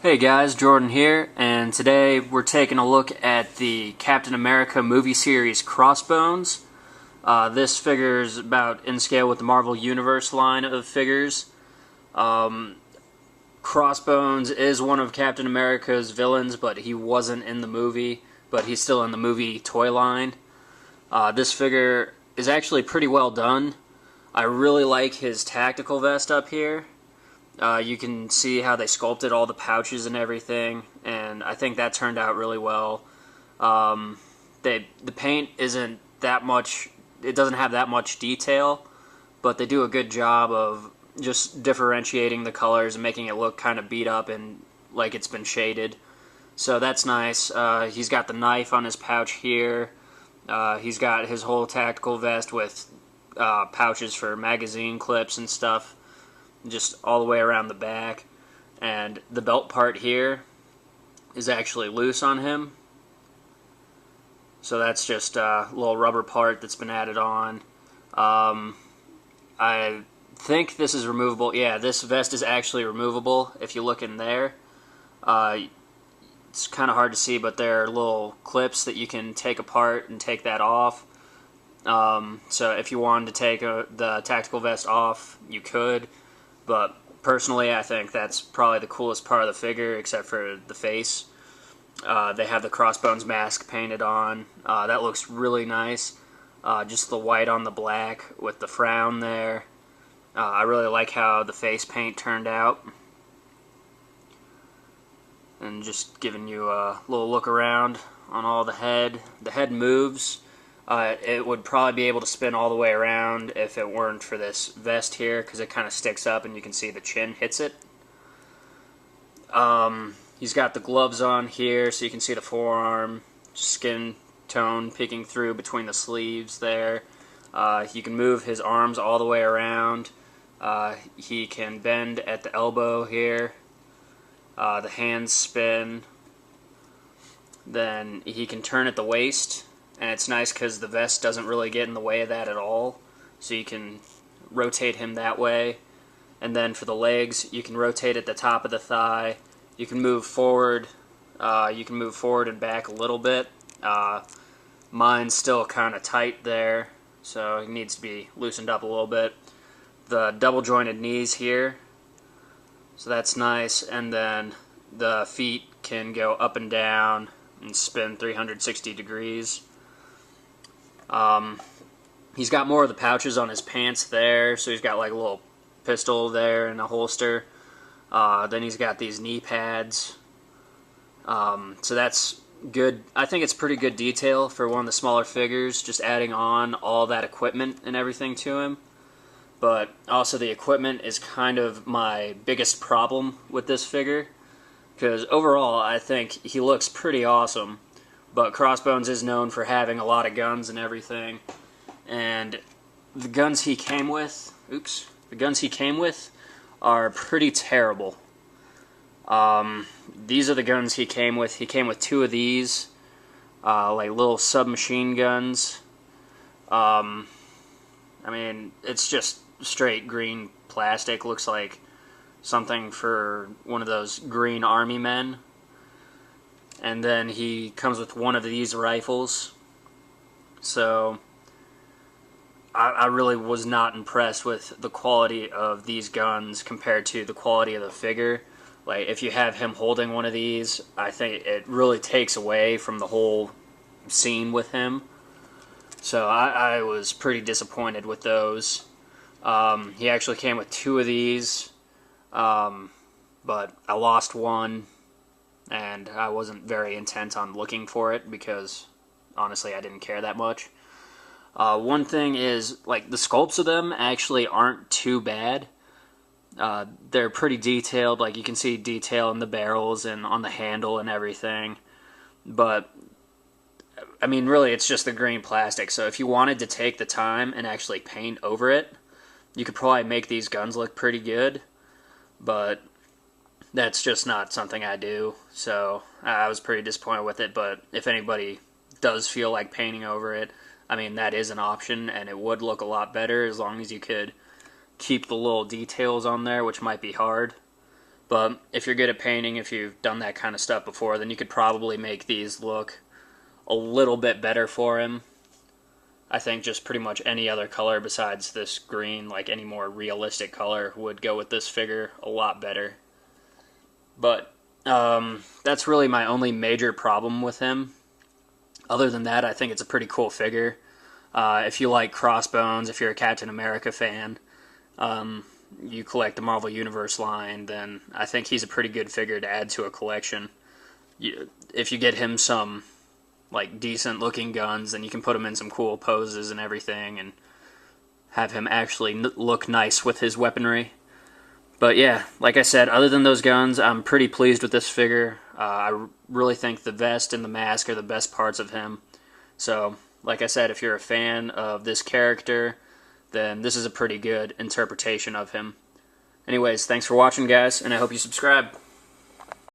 Hey guys, Jordan here, and today we're taking a look at the Captain America movie series Crossbones. This figure is about in scale with the Marvel Universe line of figures. Crossbones is one of Captain America's villains, but he wasn't in the movie, but he's still in the movie toy line. This figure is actually pretty well done. I really like his tactical vest up here. You can see how they sculpted all the pouches and everything, and I think that turned out really well. The paint isn't that much, it doesn't have that much detail, but they do a good job of just differentiating the colors and making it look kind of beat up and like it's been shaded. So that's nice. He's got the knife on his pouch here. He's got his whole tactical vest with pouches for magazine clips and stuff, just all the way around the back. And the belt part here is actually loose on him, so that's just a little rubber part that's been added on. I think this is removable. Yeah, this vest is actually removable. If you look in there, it's kind of hard to see, but there are little clips that you can take apart and take that off. So if you wanted to take the tactical vest off, you could. But personally, I think that's probably the coolest part of the figure, except for the face. They have the Crossbones mask painted on. That looks really nice. Just the white on the black with the frown there. I really like how the face paint turned out. And just giving you a little look around on all the head. The head moves. It would probably be able to spin all the way around if it weren't for this vest here, because it kind of sticks up and you can see the chin hits it. He's got the gloves on here, so you can see the forearm, skin tone peeking through between the sleeves there. You can move his arms all the way around. He can bend at the elbow here. The hands spin. Then he can turn at the waist. And it's nice because the vest doesn't really get in the way of that at all. So you can rotate him that way. And then for the legs, you can rotate at the top of the thigh. You can move forward. And back a little bit. Mine's still kind of tight there, so it needs to be loosened up a little bit. The double jointed knees here, so that's nice. And then the feet can go up and down and spin 360 degrees. He's got more of the pouches on his pants there, so he's got like a little pistol there and a holster. Then he's got these knee pads. So that's good. I think it's pretty good detail for one of the smaller figures, just adding on all that equipment and everything to him. But also the equipment is kind of my biggest problem with this figure, because overall I think he looks pretty awesome. But Crossbones is known for having a lot of guns and everything. And the guns he came with, are pretty terrible. These are the guns he came with. He came with two of these, like little submachine guns. I mean, it's just straight green plastic. Looks like something for one of those green army men. And then he comes with one of these rifles. So I really was not impressed with the quality of these guns compared to the quality of the figure. Like, if you have him holding one of these, I think it really takes away from the whole scene with him. So I was pretty disappointed with those. He actually came with two of these, but I lost one. And I wasn't very intent on looking for it because, honestly, I didn't care that much. One thing is, like, the sculpts of them actually aren't too bad. They're pretty detailed. Like, you can see detail in the barrels and on the handle and everything. But, I mean, really, it's just the green plastic. So if you wanted to take the time and actually paint over it, you could probably make these guns look pretty good. But that's just not something I do, so I was pretty disappointed with it. But if anybody does feel like painting over it, I mean, that is an option, and it would look a lot better as long as you could keep the little details on there, which might be hard. But if you're good at painting, if you've done that kind of stuff before, then you could probably make these look a little bit better for him. I think just pretty much any other color besides this green, like any more realistic color, would go with this figure a lot better. But that's really my only major problem with him. Other than that, I think it's a pretty cool figure. If you like Crossbones, if you're a Captain America fan, you collect the Marvel Universe line, then I think he's a pretty good figure to add to a collection. If you get him some like decent looking guns, then you can put him in some cool poses and everything, and have him actually look nice with his weaponry. But yeah, like I said, other than those guns, I'm pretty pleased with this figure. I really think the vest and the mask are the best parts of him. So, like I said, if you're a fan of this character, then this is a pretty good interpretation of him. Anyways, thanks for watching, guys, and I hope you subscribe.